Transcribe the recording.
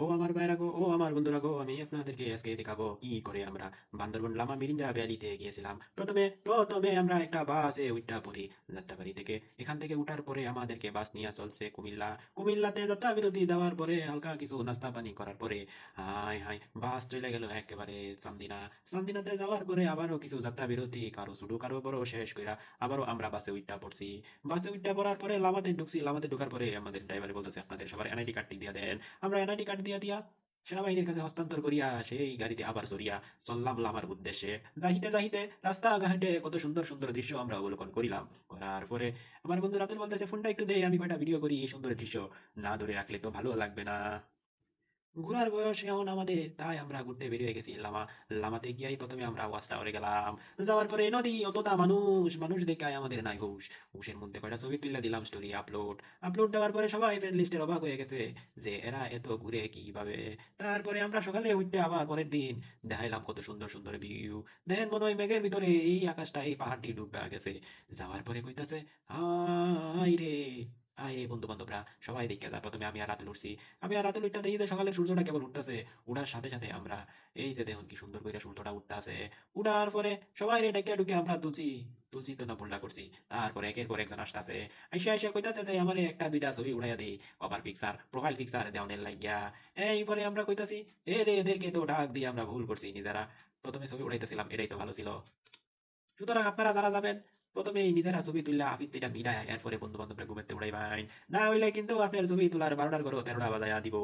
ও আমার ভাইরা গো, ও আমার বন্ধুরা গো, আমি আপনাদেরকে আজকে দেখাবো কি করে আমরা বান্দরবন লামা মিরিঞ্জা ভ্যালিতে গিয়েছিলাম। প্রথমে প্রথমে আমরা একটা বাসে উঠা পড়ি যাত্রাবাড়ি থেকে। এখান থেকে উঠার পরে আমাদেরকে বাস নিয়ে চলছে কুমিল্লা। কুমিল্লাতে যাত্রা বিরতি দেওয়ার পরে হালকা কিছু নাস্তা পানি করার পরে হাই হাই বাস চলে গেল একেবারে চান্দিনা। চান্দিনাতে যাওয়ার পরে আবারও কিছু যাত্রা বিরতি, কারো শুরু কারো বড় শেষ কইরা আবারও আমরা বাসে উঠা পড়ছি। বাসে উঠা পড়ার পরে লামাতে ঢুকছি। লামাতে ঢোকার পরে আমাদের ড্রাইভার বলতেছে, আপনাদের সবার এনআইডি কার্ডটি দিয়ে দেন। আমরা এনআইডি কার্ড দিয়া সেনাবাহিনীর কাছে হস্তান্তর করিয়া সেই গাড়িতে আবার চড়িয়া চললাম লামার উদ্দেশ্যে। যাইতে যাইতে রাস্তাঘাটে কত সুন্দর সুন্দর দৃশ্য আমরা অবলোকন করিলাম। করার পরে আমার বন্ধু রাতুল বলতেছে, ফোনটা একটু দে, আমি কয়টা ভিডিও করি এই সুন্দর দৃশ্য না ধরে রাখলে তো ভালো লাগবে না। ঘোরার বয়স এখন আমাদের, তাই আমরা ঘুরতে বেরিয়ে গেছি লামা। লামাতে গিয়াই প্রথমে আমরা ওয়াচ টাওয়ারে গেলাম। যাওয়ার পরে নদী, অতটা মানুষ, মানুষ দেখায় আমাদের নাই হুশ। হুশের মধ্যে কয়টা ছবি তুলে দিলাম, স্টোরি আপলোড। আপলোড দেওয়ার পরে সবাই ফ্রেন্ড লিস্টের অবাক হয়ে গেছে যে এরা এত ঘুরে কিভাবে। তারপরে আমরা সকালে উঠতে আবার পরের দিন দেখাইলাম কত সুন্দর সুন্দর ভিউ। দেখেন মনে হয় মেঘের ভিতরে এই আকাশটা, এই পাহাড়টি ডুবে গেছে। যাওয়ার পরে কইতাছে, হাই রে, আয় রে বন্ধু বান্ধবরা সবাই দেখে যা। প্রথমে আমি আর রাতুল উঠছি। আমি আর রাতুল উঠতে দেখি যে সকালের সূর্যটা কেবল উঠতেছে। উঠার সাথে সাথে আমরা এই যে দেখুন কি সুন্দর করে সূর্যটা উঠতেছে। উঠার পরে সবাই রে ডেকে ডুকে আমরা তুলছি। তুলছি তো না ভুলটা করছি। তারপরে একের পর একজন আসতেছে। আইসা আইসা কইতাছে যে আমারে একটা দুইটা ছবি উড়াইয়া দেই, কভার পিকচার, প্রোফাইল পিকচার দেওয়ানের লাগিয়া। এই পরে আমরা কইতাছি, এ রে এদেরকে তো ডাক দিয়ে আমরা ভুল করছি নিজেরা। প্রথমে ছবি উড়াইতেছিলাম, এটাই তো ভালো ছিল। সুতরাং আপনারা যারা যাবেন প্রথমে এই নিজেরা ছবি তুললে আফিত এটা মিলায় এরপরে বন্ধু বান্ধবরা ঘুমেতে উড়াইবেন। না হইলে কিন্তু আপনার ছবি তোলার 12টার ঘরও 13টা বাজায়া দিব।